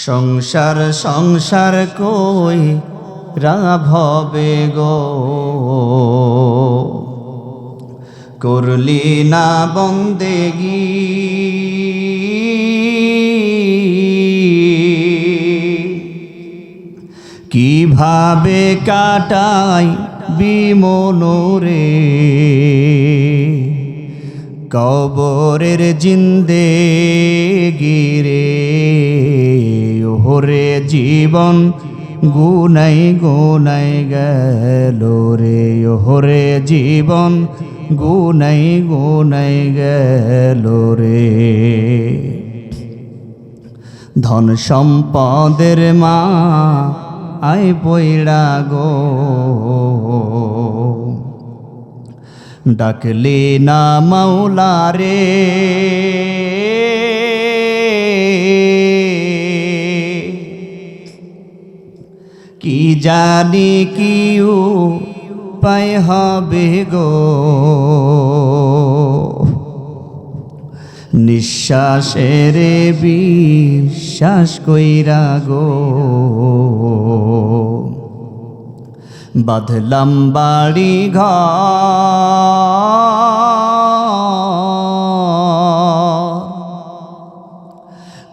সংসার সংসার কই রাভবে গো, করলি না বন্দেগি। কিভাবে কাটাই বিমনোরে কবরের জিন্দেগি রে। ওরে জীবন গুনাই গুনাই গেল রে, ওরে জীবন গুনাই গুনাই গেল রে। ধন সম্পদের মা আই পইড়া গো, ডাকলি না মাওলা রে। কি জানি কি উপায় হবে গো, নিঃশ্বাসের বিশ্বাস কইরা গো। বাঁধলাম বাড়ি ঘর,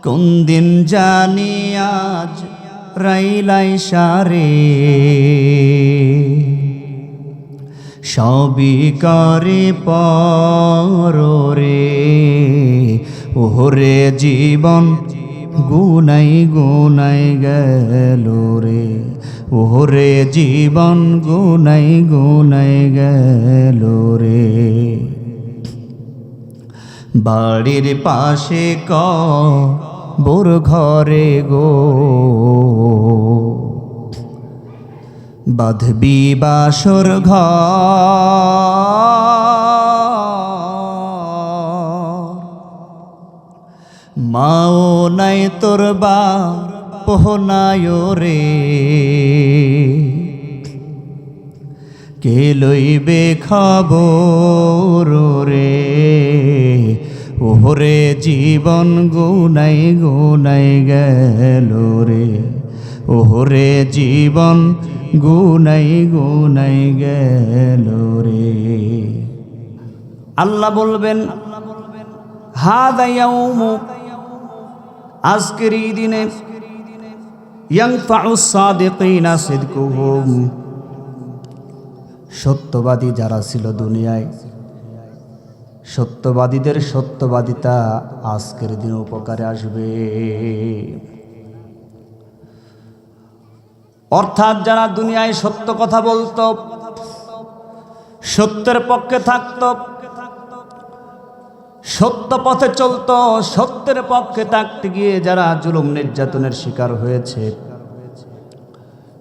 কোন দিন জানি আজ রাইলাই সারে। সবই করে পরে ওরে জীবন গুনাই গুনাই গেল রে, ওরে জীবন গুনাই গুনাই গেল রে। বাড়ির পাশে কবর ঘরে গো, বাঁধবি বাসর ঘর। মাও নাই তোর বাপ নাই রে, কে লইবে খবর রে। ওরে জীবন গুনাই গুনাই গেল রে, ওরে জীবন গুনাই গুনাই গেল রে। আল্লাহ বলবেন হাদা ইয়াউমু, আজকের এই দিনে ইয়ানফাউস সাদিকিনা সিদকুহুম, সত্যবাদী যারা ছিল দুনিয়ায়, সত্যবাদীদের সত্যবাদিতা আজকের দিনে উপকারে আসবে। অর্থাৎ যারা দুনিয়ায় সত্য কথা বলতো, সত্যের পক্ষে থাকতো, সত্য পথে চলতো, সত্যের পক্ষে থাকতে গিয়ে যারা জুলুম নির্যাতনের শিকার হয়েছে,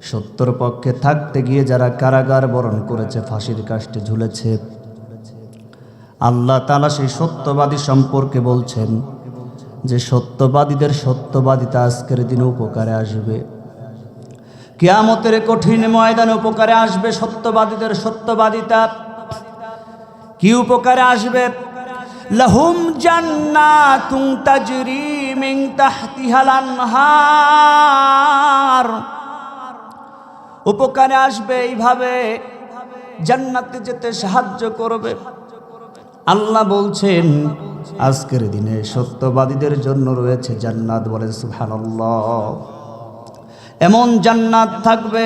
সত্যের পক্ষে থাকতে গিয়ে যারা কারাগার বরণ করেছে, ফাঁসির কাষ্টে ঝুলেছে, আল্লাহ তাআলা সেই সত্যবাদী সম্পর্কে বলছেন যে সত্যবাদীদের সত্যবাদিতা আজকের দিনে উপকারে আসবে। কিয়ামতের কঠিন ময়দানে উপকারে আসবে সত্যবাদীদের সত্যবাদিতা। কি উপকারে আসবে? লাহুম জান্নাতুন তাজরি মিন তাহতিহাল আনহার, উপকারে আসবে এইভাবে জান্নাতে যেতে সাহায্য করবে। আল্লাহ বলছেন আজকের দিনে সত্যবাদীদের জন্য রয়েছে জান্নাত। বলেন সুবহানাল্লাহ। এমন জান্নাত থাকবে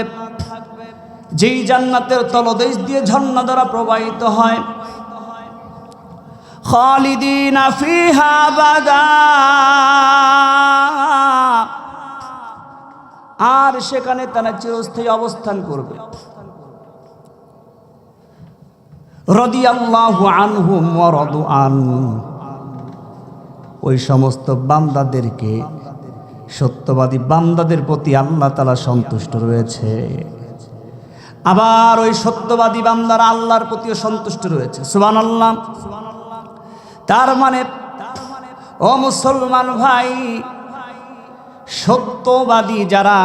যেই জান্নাতের তলদেশ দিয়ে ঝর্ণা দ্বারা প্রবাহিত হয়। খালিদিনা ফিহা আবাদা, আর সেখানে তারা চিরস্থায়ী অবস্থান করবে। রাদিয়াল্লাহু আনহুম ওয়া রাদু আন, ওই সমস্ত বান্দাদেরকে, সত্যবাদী বান্দাদের প্রতি আল্লাহ তাআলা সন্তুষ্ট রয়েছে। আবার ওই সত্যবাদী বান্দারা আল্লাহর প্রতিও সন্তুষ্ট রয়েছে। সুবহানাল্লাহ। তার মানে ও মুসলমান ভাই, সত্যবাদী যারা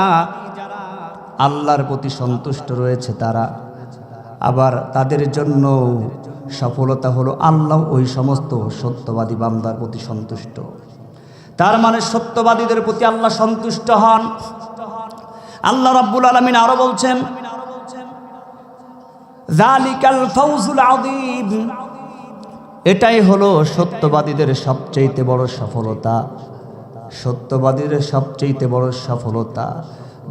আল্লাহর প্রতি সন্তুষ্ট রয়েছে, তারা আবার তাদের জন্য সফলতা হলো আল্লাহ ওই সমস্ত সত্যবাদী বান্দার প্রতি সন্তুষ্ট। তার মানে সত্যবাদীদের প্রতি আল্লাহ সন্তুষ্ট হন। আল্লাহ রাব্বুল আলামিন আরো বলছেন, যালিকাল ফাউজুল আযীম, এটাই হলো সত্যবাদীদের সবচেয়ে বড় সফলতা। সত্যবাদীদের সবচেয়ে বড় সফলতা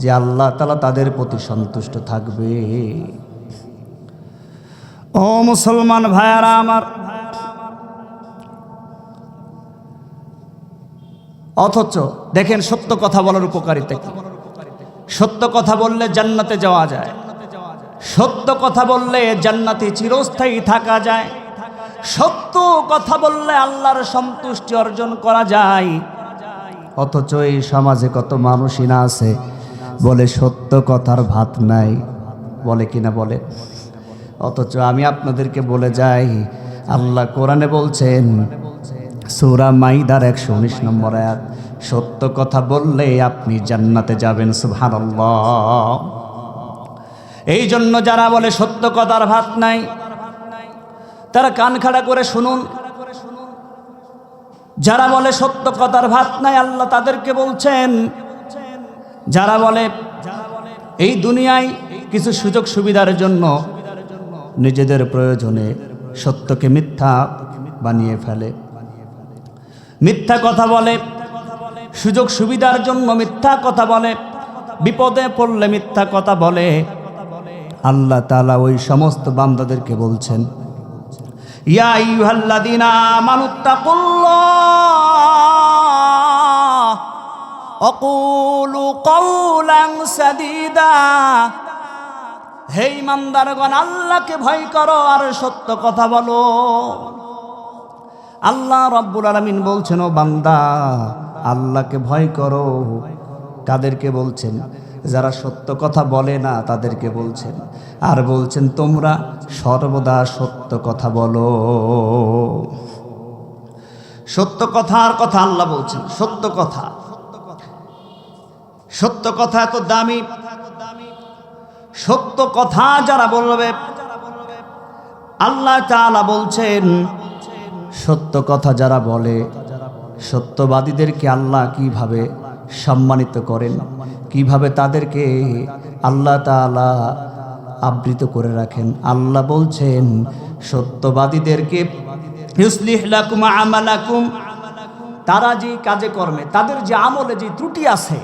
যে আল্লাহ তাআলা তাদের প্রতি সন্তুষ্ট থাকবে। ও মুসলমান ভাইয়ারা আমার, অথচ দেখেন সত্য কথা বলার উপকারিতা কি। সত্য কথা বললে জান্নাতে যাওয়া যায়, সত্য কথা বললে জান্নাতে চিরস্থায়ী থাকা যায়, সত্য কথা বললে আল্লাহর সন্তুষ্টি অর্জন করা যায়। অথচ এই সমাজে কত মানুষই না আছে বলে সত্য কথার ভাত নাই, বলে কিনা বলে। অথচ আমি আপনাদেরকে বলে যাই, আল্লাহ কোরআনে বলছেন সূরা মাইদার 119 নম্বর আয়াত, সত্য কথা বললে আপনি জান্নাতে যাবেন। সুবহানাল্লাহ। এই জন্য যারা বলে সত্য কথার ভাত নাই, তারা কান খাড়া করে শুনুন। যারা বলে সত্য কথার ভাত নাই, আল্লাহ তাদেরকে বলছেন, যারা বলে এই দুনিয়ায় কিছু সুযোগ সুবিধার জন্য নিজেদের প্রয়োজনে সত্যকে মিথ্যা বানিয়ে ফেলে, মিথ্যা কথা বলে, সুযোগ সুবিধার জন্য মিথ্যা কথা বলে, বিপদে পড়লে মিথ্যা কথা বলে, আল্লাহ তাআলা ওই সমস্ত বান্দাদেরকে বলছেন, ইয়া আইয়ুহাল্লাযীনা আমানুত্তাকুল্লাহ ওয়া কুলু কাওলান সাদীদা, হে ঈমানদারগণ আল্লাহকে ভয় করো আর সত্য কথা বলো। আল্লাহ রাব্বুল আলামিন বলছেন, ও বান্দা আল্লাহকে ভয় করো। কাদেরকে বলছেন? যারা সত্য কথা বলে না তাদেরকে বলছেন। আর বলছেন তোমরা সর্বদা সত্য কথা বলো। সত্য কথার কথা আল্লাহ বলছেন, সত্য কথা, সত্য কথা এত দামি। সত্য কথা যারা বলবে, আল্লাহ তাআলা বলছেন সত্য কথা যারা বলে, সত্যবাদীদেরকে আল্লাহ কিভাবে সম্মানিত করেন, কিভাবে তাদেরকে আল্লাহ তাআলা আবৃত করে রাখেন। আল্লাহ বলছেন সত্যবাদীদেরকে ইউসলিহ লাকুম আমালাকুম, তারা যে কাজে কর্মে, তাদের যে আমলে যে ত্রুটি আছে,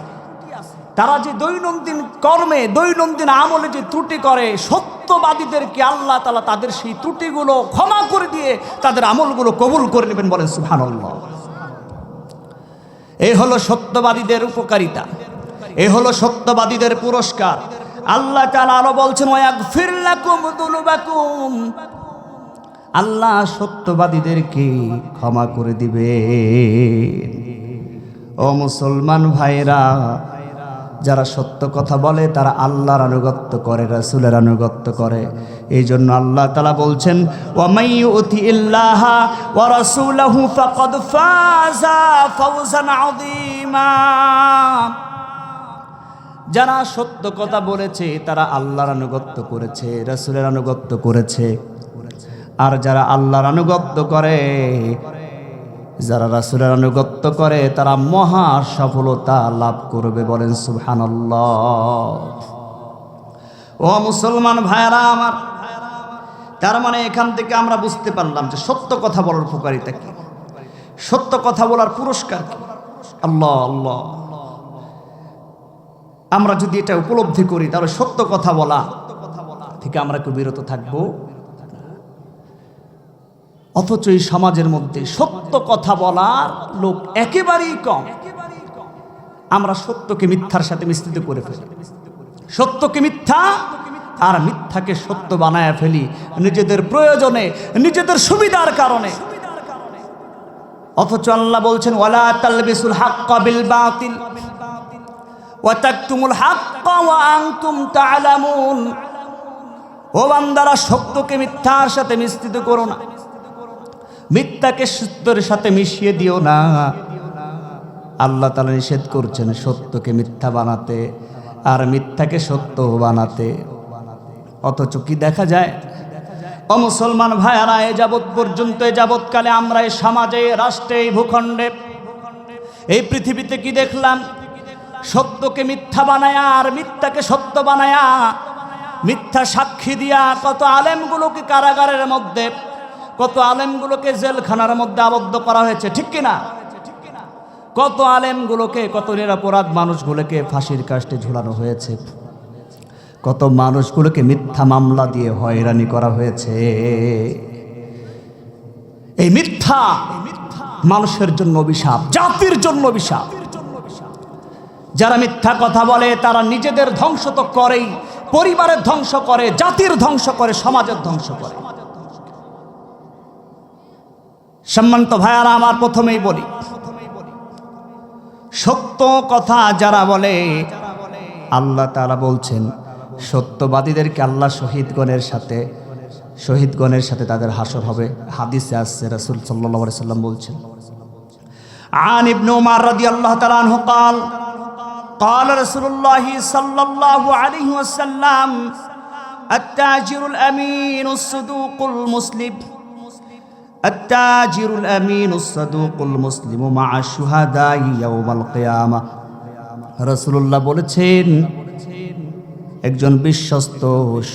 তারা যে দৈনন্দিন কর্মে দৈনন্দিন আমলে যে ত্রুটি করে, সত্যবাদীদেরকে আল্লাহ তাআলা তাদের সেই ত্রুটিগুলো ক্ষমা করে দিয়ে তাদের আমলগুলো কবুল করে নেবেন। বলেন সুবহানাল্লাহ। এই হলো সত্যবাদীদের উপকারিতা, এই হলো সত্যবাদীদের পুরস্কার। আল্লাহ তাআলা আরো বলছেন ওয়াগফির লাকুম যুনুবাকুম, আল্লাহ সত্যবাদীদেরকে ক্ষমা করে দিবে। ও মুসলমান ভাইরা, যারা সত্য কথা বলে তারা আল্লাহর আনুগত্য করে, রাসূলের আনুগত্য করে। এই জন্য আল্লাহ তাআলা বলছেন ওয়া মাইয়ুতি ইল্লাহা ওয়া রাসূলাহু ফাকাদ ফাযা ফাওজান আযীমা, যারা সত্য কথা বলেছে তারা আল্লাহর আনুগত্য করেছে, রাসূলের আনুগত্য করেছে। আর যারা আল্লাহর আনুগত্য করে, যারা রাসূলের আনুগত্য করে, তারা মহা সফলতা লাভ করবে। বলেন সুবহানাল্লাহ। ও মুসলমান ভাইরা আমার, তার মানে এখান থেকে আমরা বুঝতে পারলাম যে সত্য কথা বলার উপকারিতা কি, সত্য কথা বলার পুরস্কার কি। আল্লাহ আল্লাহ, আমরা যদি এটা উপলব্ধি করি তাহলে সত্য কথা বলা থেকে আমরা একটু বিরত থাকবো। অথচ এই সমাজের মধ্যে সত্য কথা বলার লোক একেবারেই কম। আমরা সত্যকে মিথ্যার সাথে মিশ্রিত করে ফেলি, সত্যকে মিথ্যা আর মিথ্যাকে সত্য বানায় ফেলি নিজেদের প্রয়োজনে, নিজেদের সুবিধার কারণে। অথচ আল্লাহ বলছেন ওয়ালা তালবিসুল হাক্কা বিল বাতিল ওয়া তাকতুমুল হাক্কা ওয়া আনতুম তা'লামুন, ও বান্দারা সত্যকে মিথ্যার সাথে মিশ্রিত করো না, মিথ্যাকে সত্যের সাথে মিশিয়ে দিও না। আল্লাহ তাআলা নিষেধ করছেন সত্যকে মিথ্যা বানাতে আর মিথ্যাকে সত্য বানাতে। অথচ কি দেখা যায়, ও মুসলমান ভাইয়ারা, এ যাবৎ পর্যন্ত, এ যাবৎকালে আমরা এই সমাজে, রাষ্ট্রে, ভূখণ্ডে এই পৃথিবীতে কি দেখলাম? সত্যকে মিথ্যা বানায়া আর মিথ্যাকে সত্য বানায়া, মিথ্যা সাক্ষী দিয়া কত আলেমগুলোকে কারাগারের মধ্যে, কত আলেমগুলোকে জেলখানার মধ্যে আবদ্ধ করা হয়েছে, ঠিক কিনা? কত আলেমগুলোকে, কত নিরপরাধ মানুষগুলোকে ফাঁসির কাস্টে ঝুলানো হয়েছে, কত মানুষগুলোকে মিথ্যা মামলা দিয়ে হয়রানি করা হয়েছে। এই মিথ্যা মানুষের জন্য অভিশাপ, জাতির জন্য অভিশাপ। যারা মিথ্যা কথা বলে তারা নিজেদের ধ্বংস তো করেই, পরিবারের ধ্বংস করে, জাতির ধ্বংস করে, সমাজের ধ্বংস করে। সম্মানিত ভাইয়ারা আমার, প্রথমেই বলি, সত্য কথা যারা বলে, আল্লাহ তাআলা বলছেন সত্যবাদীদেরকে আল্লাহ শহীদগণের সাথে তাদের হাসর হবে। হাদিসে আসছে, রাসূল সাল্লাল্লাহু আলাইহি সাল্লাম বলছেন, আন ইবনে উমর রাদিয়াল্লাহু তাআলা আনহু قال قال رسول الله صلى الله عليه وسلم التاجر الأمين الصدوق المسلم التاجر الأمين الصدوق المسلم مع الشهداء يوم القيامة। রাসূলুল্লাহ বলেছেন, একজন বিশ্বস্ত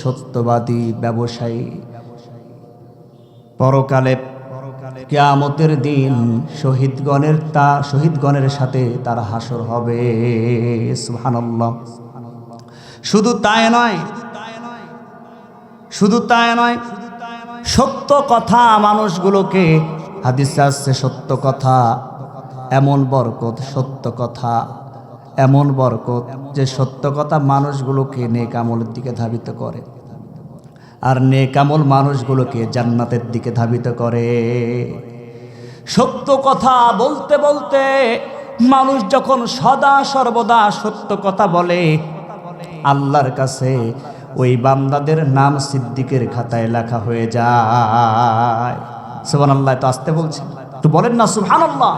সত্যবাদী ব্যবসায়ী পরকালে কিয়ামতের দিন শহীদগণের সাথে তার হাসর হবে। সুবহানাল্লাহ। শুধু তাই নয়, সত্য কথা মানুষগুলোকে, হাদিসে আসছে সত্য কথা এমন বরকত, সত্য কথা এমন বরকত যে সত্য কথা মানুষগুলোকে নেক আমলের দিকে ধাবিত করে, আর নেক আমল মানুষগুলোকে জান্নাতের দিকে ধাবিত করে। সত্য কথা বলতে বলতে মানুষ যখন সদা সর্বদা সত্য কথা বলে, আল্লাহর কাছে ওই বান্দাদের নাম সিদ্দিকের খাতায় লেখা হয়ে যায়। সুবহানাল্লাহ। তো আসতে বলছেন, তো বলেন না সুবহানাল্লাহ।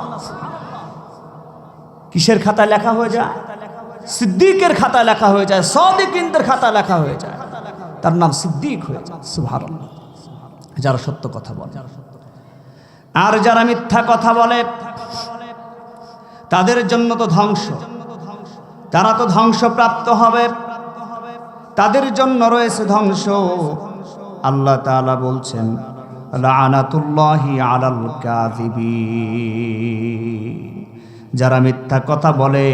কিসের খাতায় লেখা হয়ে যায়? সিদ্দিকের খাতায় লেখা হয়ে যায়, সাদিকিনদের খাতায় লেখা হয়ে যায়, তার নাম সিদ্দিক হয়ে যায়। সুবহানাল্লাহ। যারা সত্য কথা বলে, আর যারা মিথ্যা কথা বলে তাদের জন্য তো ধ্বংস, তারা তো ধ্বংসপ্রাপ্ত হবে, তাদের জন্য রয়েছে ধ্বংস। আল্লাহ তাআলা বলছেন, লাআনাতুল্লাহি আলাল কাযিবিন। যারা মিথ্যা কথা বলে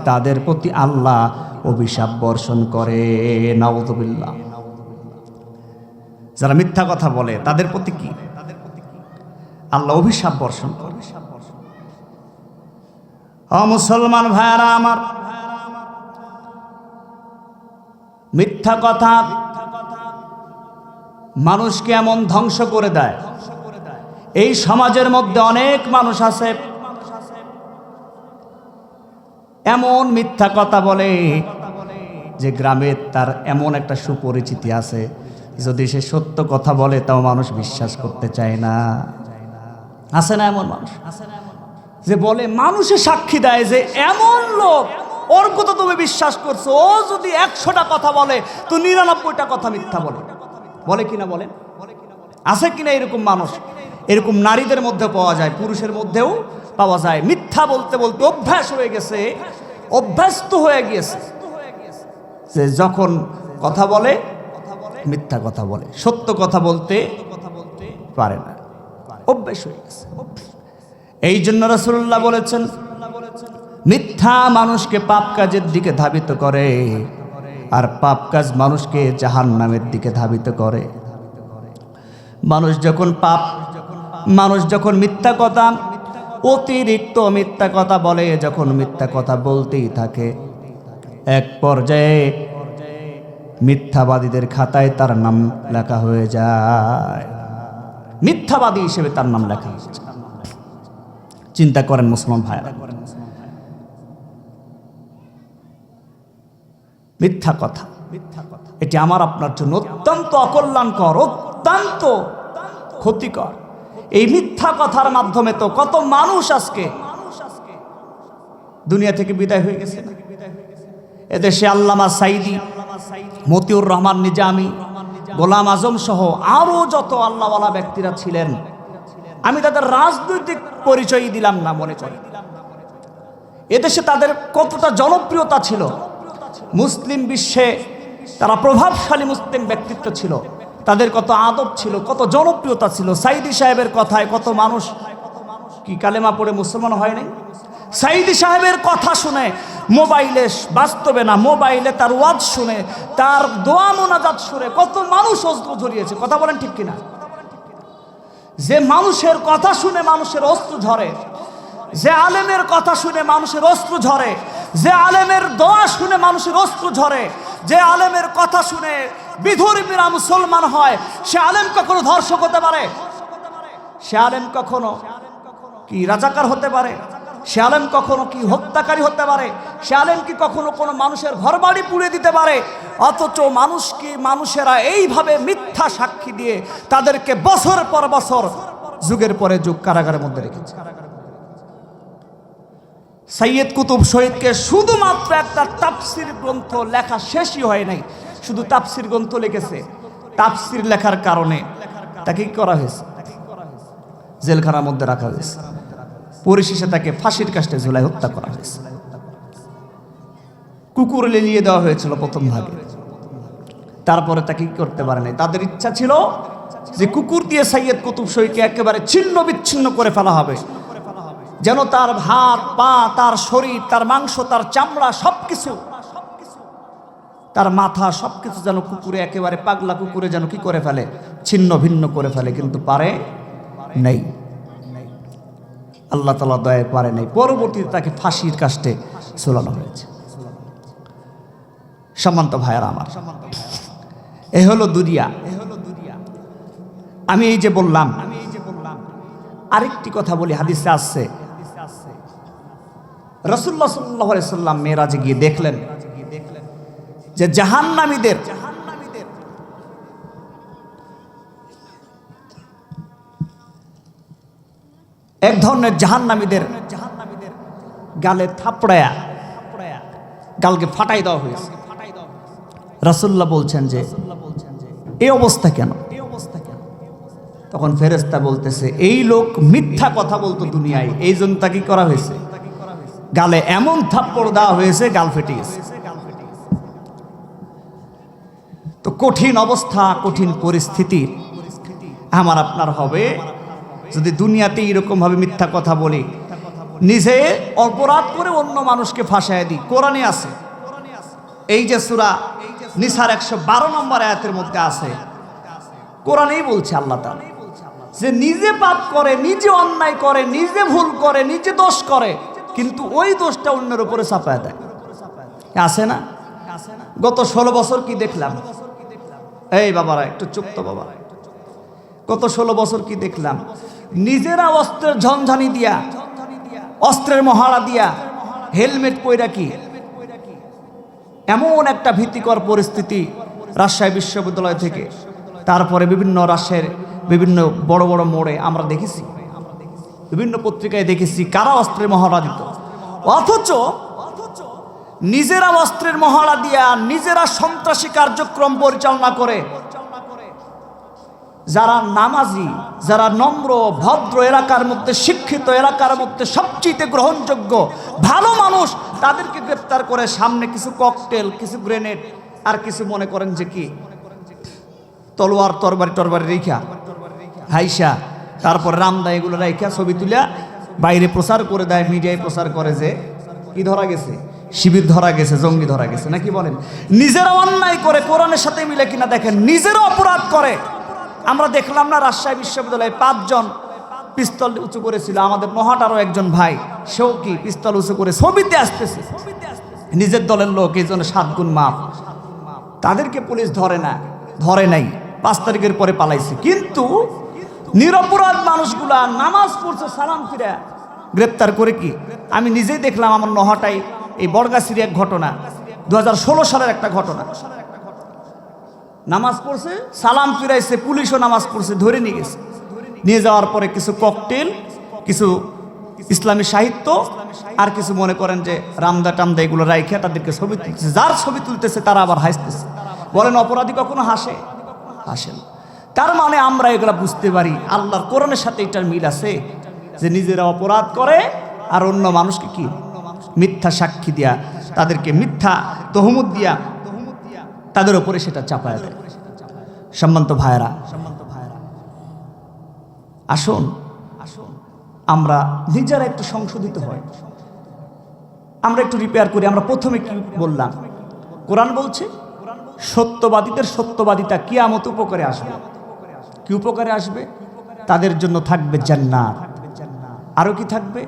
তাদের প্রতি আল্লাহ অভিশাপ বর্ষণ করে। নাউযুবিল্লাহ। যারা মিথ্যা কথা বলে তাদের প্রতি কি আল্লাহ অভিশাপ বর্ষণ করে। ও মুসলমান ভাইয়ারা আমার, মিথ্যা কথা মানুষকে এমন ধ্বংস করে দেয়। এই সমাজের মধ্যে অনেক মানুষ আছে এমন মিথ্যা কথা বলে যে গ্রামে তার এমন একটা সুপরিচিতি আছে, যদি সে সত্য কথা বলে তাও মানুষ বিশ্বাস করতে চায় না। আছে না এমন মানুষ যে বলে, মানুষে সাক্ষী দেয় যে এমন লোক, ওর কথা তুমি বিশ্বাস করছো, ও যদি 100টা কথা বলে তো 99টা কথা মিথ্যা বলে। বলে কিনা বলেন? আছে কিনা এরকম মানুষ? এরকম নারীদের মধ্যে পাওয়া যায়, পুরুষের মধ্যেও পাওয়া যায়। মিথ্যা বলতে বলতে অভ্যাস হয়ে গেছে, অভ্যস্ত হয়ে গিয়েছে, যে যখন কথা বলে মিথ্যা কথা বলে, সত্য কথা বলতে পারে না, অভ্যাস হয়ে গেছে। এই জন্য রাসূলুল্লাহ বলেছেন, মিথ্যা মানুষকে পাপ কাজের দিকে ধাবিত করে, আর পাপ কাজ মানুষকে জাহান্নামের দিকে ধাবিত করে। মানুষ যখন মিথ্যা কথা, অতিরিক্ত মিথ্যা কথা বলে, যখন মিথ্যা কথা বলতেই থাকে, এক পর্যায়ে মিথ্যাবাদীদের খাতায় তার নাম লেখা হয়ে যায়, মিথ্যাবাদী হিসেবে তার নাম লেখা হয়ে যায়। চিন্তা করেন মুসলমান ভাইরা, মিথ্যা কথা এটি আমার আপনার জন্য অত্যন্ত অকল্যাণকর, অত্যন্ত ক্ষতিকর। এই মিথ্যা কথার মাধ্যমে তো কত মানুষ আজকে দুনিয়া থেকে বিদায় হয়ে গেছে। এদেশে আল্লামা সাইদি, মতিউর রহমান নিজামী, গোলাম আজম সহ আরো যত আল্লাহওয়ালা ব্যক্তিরা ছিলেন, আমি তাদের রাজনৈতিক পরিচয় দিলাম না, মনে করি এদেশে তাদের কতটা জনপ্রিয়তা ছিল, মুসলিম বিশ্বে তারা প্রভাবশালী মুসলিম ব্যক্তিত্ব ছিল, তাদের কত আদব ছিল, কত জনপ্রিয়তা ছিল। সাইদি সাহেবের কথায় কত মানুষ কি কালেমা পড়ে মুসলমান হয় নাই? সাইদি সাহেবের কথা শুনে মোবাইলে, বাস্তবে না মোবাইলে তার ওয়াজ শুনে, তার দোয়া মোনাজাত শুনে কত মানুষ অস্ত্র ঝরিয়েছে। কথা বলেন ঠিক কিনা? যে মানুষের কথা শুনে মানুষের অস্ত্র ঝরে, যে আলেমের কথা শুনে মানুষের অস্ত্র ঝরে, যে আলেমের দোয়া শুনে মানুষের অস্ত্র ঝরে, যে আলেমের কথা শুনে বিধর্মীরা মুসলমান হয়, সে আলেম কখনো ধর্ষক হতে পারে? সে আলেম কখনো কি রাজাকার হতে পারে? সে আলেম কখনো কি হত্যাকারী হতে পারে? সে আলেম কি কখনো কোনো মানুষের ঘরবাড়ি পুড়িয়ে দিতে পারে? অথচ মানুষেরা এইভাবে মিথ্যা সাক্ষী দিয়ে তাদেরকে বছর পর বছর, যুগের পরে যুগ কারাগারের মধ্যে রেখেছে। সৈয়দ কুতুব শহীদকে শুধুমাত্র একটা তাফসির গ্রন্থ লেখা শেষই হয় নাই, শুধু তাফসির গ্রন্থ লিখেছে। তাফসির লেখার কারণে তাকে কি করা হয়েছে? জেলখানার মধ্যে রাখা হয়েছে। পরিশেষে তাকে ফাঁসির কাস্টে ঝুলাই হত্যা করা হয়েছে। কুকুর লেলিয়ে দেওয়া হয়েছিল প্রথম ভাগে, তারপরে তাকে কি করতে পারে নাই। তাদের ইচ্ছা ছিল যে কুকুর দিয়ে সৈয়দ কুতুব শহীদকে একেবারে ছিন্ন বিচ্ছিন্ন করে ফেলা হবে, যেন তার হাত পা, তার শরীর, তার মাংস, তার চামড়া সবকিছু, তার মাথা সবকিছু যেন কুকুরে, একেবারে পাগলা কুকুরে যেন কি করে ফেলে, ছিন্ন ভিন্ন করে ফেলে, কিন্তু পারে নাই। আল্লাহ তাআলা দয়ায় পারে নাই। পরবর্তীতে তাকে ফাঁসির কাস্টে ঝুলানো হয়েছে। সম্মানিত ভাইয়েরা আমার, এ হলো দুনিয়া। আমি এই যে বললাম, আরেকটি কথা বলি, হাদিসে আসছে রাসূলুল্লাহ সাল্লাল্লাহু আলাইহি সাল্লাম মেরাজে গিয়ে দেখলেন যে জাহান্নামীদের এক ধরনের জাহান্নামীদের গালে থাপড়ায়া গালকে ফাটাই দেওয়া হয়েছে। রাসূলুল্লাহ বলছেন যে এই অবস্থা কেন? তখন ফেরেশতা বলতেছে, এই লোক মিথ্যা কথা বলতো দুনিয়ায়, এই জন্য তাকে করা হয়েছে, গালে এমন থাপ্পড় দেওয়া হয়েছে, গাল ফেটে গেছে। তো কঠিন অবস্থা, কঠিন পরিস্থিতি আমার আপনার হবে যদি দুনিয়াতে এরকম ভাবে মিথ্যা কথা বলি, নিজে অপরাধ করে অন্য মানুষকে ফাঁসায় দিই। কোরআনে আছে, এই যে সূরা নিসার 112 নম্বর আয়াতের মধ্যে আছে, কোরআনেই বলছে আল্লাহ তাআলা যে নিজে পাপ করে, নিজে অন্যায় করে, নিজে ভুল করে, নিজে দোষ করে, কিন্তু ওই দোষটা অন্যের উপরে চাপায় দেয়। আছে না? গত 16 বছর কি দেখলাম? এই বাবারা একটু চুপ তো বাবা। গত 16 বছর কি দেখলাম? নিজেরা অস্ত্রের ঝনঝানি দিয়া, অস্ত্রের মহড়া দিয়া, হেলমেট পইরা কি এমন একটা ভীতিকর পরিস্থিতি রাজশাহী বিশ্ববিদ্যালয় থেকে, তারপরে বিভিন্ন রাজশাহীর বিভিন্ন বড় বড় মোড়ে আমরা দেখেছি, বিভিন্ন পত্রিকায় দেখেছি কারা অস্ত্রের মহড়া দিত। অথচ নিজেরা অস্ত্রের মহড়া দিয়া, নিজেরা সন্ত্রাসী কার্যক্রম পরিচালনা করে, যারা নামাজি, যারা নম্র ভদ্র, এলাকার মধ্যে শিক্ষিত, এলাকার মধ্যে সবচেয়ে গ্রহণযোগ্য ভালো মানুষ, তাদেরকে গ্রেফতার করে সামনে কিছু ককটেল, কিছু গ্রেনেড, আর কিছু মনে করেন যে কি তলোয়ার তরবারি রেখা হাইসা, তারপর রামদা এগুলো রেখা ছবি তুলে বাইরে প্রচার করে দেয়, মিডিয়ায় প্রচার করে যে কি ধরা গেছে, শিবির ধরা গেছে, জঙ্গি ধরা গেছে, নাকি বলেন? নিজেরা অন্যায় করে, কোরআনের সাথে মিলে কিনা দেখেন, নিজেরা অপরাধ করে। আমরা দেখলাম না রাজশাহী বিশ্ববিদ্যালয়ে 5 জন পিস্তল উঁচু করেছিল, আমাদের নহাটারও একজন ভাই, সেও কি পিস্তল উঁচু করে ছবিতে আসতেছে, নিজের দলের লোক, এই জন্য 7 গুণ মাপ। তাদেরকে পুলিশ ধরে নাই, 5 তারিখের পরে পালাইছে। কিন্তু নিরপরাধ মানুষগুলা নামাজ পড়ছে সালাম ফিরে গ্রেপ্তার করে কি? আমি নিজেই দেখলাম আমার নহাটায় এই বড়গাছির এক ঘটনা, 2016 সালের একটা ঘটনা। নামাজ পড়ছে, সালাম ফিরাইছে, পুলিশও নামাজ পড়ছে, ধরে নিয়ে গেছে। নিয়ে যাওয়ার পরে কিছু ককটেল, কিছু ইসলামী সাহিত্য, আর কিছু মনে করেন যে রামদা টামদা এগুলো রাইখে তাদেরকে ছবি তুলতেছে। যার ছবি তুলতেছে তারা আবার হাসতেছে। বলেন অপরাধী কখনো হাসে? না। তার মানে আমরা এগুলা বুঝতে পারি আল্লাহর কোরআনের সাথে এটার মিল আছে, যে নিজেরা অপরাধ করে আর অন্য মানুষকে কি মিথ্যা সাক্ষী দিয়া, তাদেরকে মিথ্যা তহমত দিয়া তাদের উপরে সেটা চাপায় দেয়। সম্মানিত ভাইরা, আসুন আমরা নিজেরা একটু সংশোধিত হই, আমরা একটু রিপেয়ার করি। আমরা প্রথমে কি বললাম? কোরআন বলছে সত্যবাদীদের সত্যবাদিতা কিয়ামত উপকারে আসবে। কি উপকারে আসবে? তাদের জন্য থাকবে জান্নাত। আরো কি থাকবে?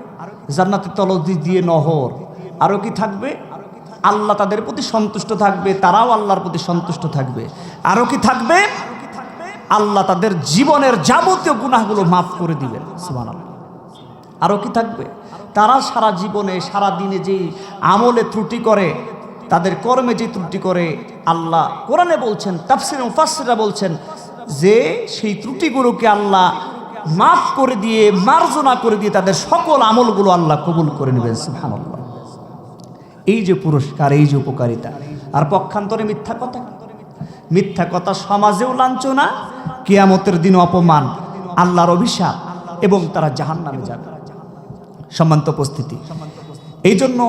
জান্নাতের তলদি দিয়ে নহর। আরো কি থাকবে? আল্লাহ তাদের প্রতি সন্তুষ্ট থাকবে, তারাও আল্লাহর প্রতি সন্তুষ্ট থাকবে। আরো কি থাকবে? আল্লাহ তাদের জীবনের যাবতীয় গুনাহগুলো মাফ করে দিবেন। সুবহানাল্লাহ। আরো কি থাকবে? তারা সারা জীবনে সারা দিনে যেই আমলে ত্রুটি করে, তাদের কর্মে যে ত্রুটি করে, আল্লাহ কোরআনে বলছেন, তাফসীরে মুফাসসিররা বলছেন যে সেই ত্রুটিগুলোকে আল্লাহ মাফ করে দিয়ে, মার্জনা করে দিয়ে তাদের সকল আমলগুলো আল্লাহ কবুল করে নেবেন। সুবহানাল্লাহ। এই যে পুরস্কার, এই যে উপকারিতা। আর পক্ষান্তরে মিথ্যা কথা, মিথ্যা কথা সমাজেও লাঞ্ছনা, কিয়ামতের দিন অপমান, আল্লাহর অভিশাপ, এবং তারা জাহান্নামে যাবে। সম্মানিত উপস্থিতি, এই জন্য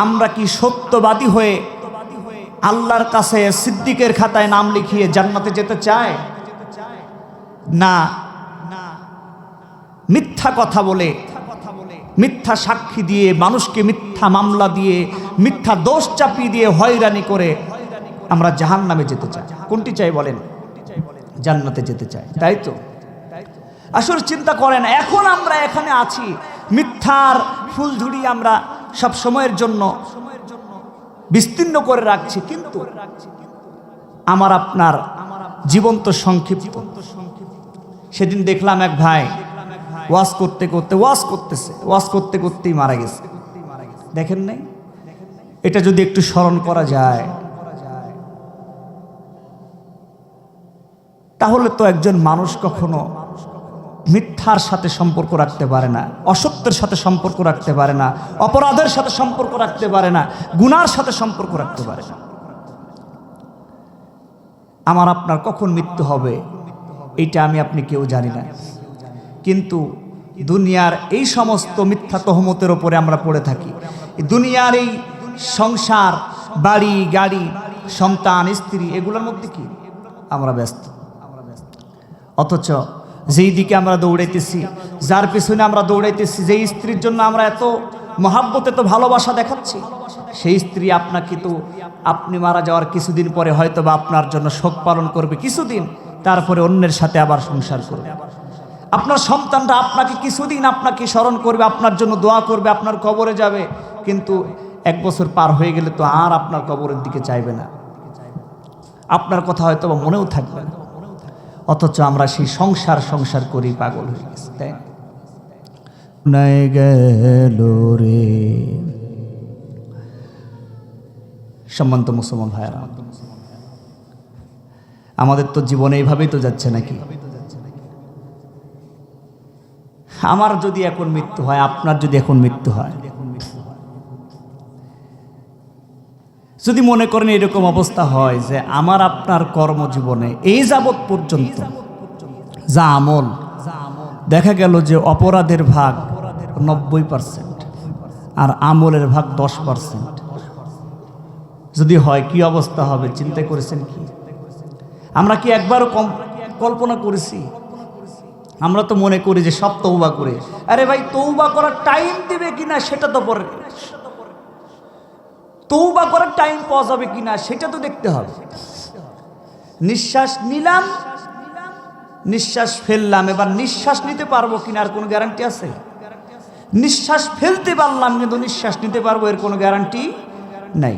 আমরা কি সত্যবাদী হয়ে আল্লাহর কাছে সিদ্দিকের খাতায় নাম লিখিয়ে জান্নাতে যেতে চাই? না, মিথ্যা কথা বলে, মিথ্যা সাক্ষী দিয়ে, মানুষকে মিথ্যা মামলা দিয়ে, মিথ্যা দোষ চাপিয়ে দিয়ে হয়রানি করে আমরা জাহান্নামে যেতে চাই। কোনটি চাই বলেন? জান্নাতে যেতে চাই, তাই তো? আসলে চিন্তা করেন, এখন আমরা এখানে আছি, মিথ্যার ফুলঝুরি আমরা সব সময়ের জন্য বিস্তীর্ণ করে রাখছি, কিন্তু আমার আপনার জীবন তো সংক্ষিপ্ত। সেদিন দেখলাম এক ভাই ওয়াজ করতে করতে ওয়াজ করতে করতেই মারা গেছে। দেখেন নাই? এটা যদি একটু স্মরণ করা যায় তাহলে তো একজন মানুষ কখনো মিথ্যার সাথে সম্পর্ক রাখতে পারে না, অসত্যের সাথে সম্পর্ক রাখতে পারে না, অপরাধের সাথে সম্পর্ক রাখতে পারে না, গুনার সাথে সম্পর্ক রাখতে পারে না। আমার আপনার কখন মৃত্যু হবে এইটা আমি আপনি কেউ জানি না, কিন্তু দুনিয়ার এই সমস্ত মিথ্যা তহমতের ওপরে আমরা পড়ে থাকি। দুনিয়ার এই সংসার, বাড়ি, গাড়ি, সন্তান, স্ত্রী, এগুলোর মধ্যে কি আমরা ব্যস্ত। অথচ যেই দিকে আমরা দৌড়াইতেছি, যার পিছনে আমরা দৌড়াইতেছি, যেই স্ত্রীর জন্য আমরা এত মহাব্বত, এত ভালোবাসা দেখাচ্ছি, সেই স্ত্রী আপনাকে তো আপনি মারা যাওয়ার কিছুদিন পরে হয়তো বা আপনার জন্য শোক পালন করবে কিছুদিন, তারপরে অন্যের সাথে আবার সংসার করবে। আপনার সন্তানরা আপনাকে কিছুদিন আপনাকে স্মরণ করবে, আপনার জন্য দোয়া করবে, আপনার কবরে যাবে, কিন্তু 1 বছর পার হয়ে গেলে তো আর আপনার কবরের দিকে চাইবে না, আপনার কথা হয়তো বা মনেও থাকবে না। অথচ আমরা সেই সংসার করি পাগল হয়ে গেছি, তাই নাই গেল রে। সম্মানিত মুসলমান ভাইরা, আমাদের তো জীবনে এইভাবেই তো যাচ্ছে নাকি? আমার যদি এখন মৃত্যু হয়, আপনার যদি এখন মৃত্যু হয়, যদি মনে করেন এরকম অবস্থা হয় যে আমার আপনার কর্মজীবনে এই যাবৎ পর্যন্ত যা আমল, দেখা গেল যে অপরাধের ভাগ 90% আর আমলের ভাগ 10%, যদি হয় কি অবস্থা হবে চিন্তা করেছেন কি? আমরা কি একবারও কল্পনা করেছি? আমরা তো মনে করি যে সব তওবা করে, আরে ভাই তওবা করার টাইম দিবে কিনা সেটা তো পরে, তওবা করার টাইম পাওয়া যাবে কিনা সেটা তো দেখতে হবে। নিঃশ্বাস নিলাম, নিঃশ্বাস ফেললাম, এবার নিঃশ্বাস নিতে পারবো কিনা আর কোনো গ্যারান্টি আছে? নিঃশ্বাস ফেলতে পারলাম কিন্তু নিঃশ্বাস নিতে পারবো এর কোনো গ্যারান্টি নাই।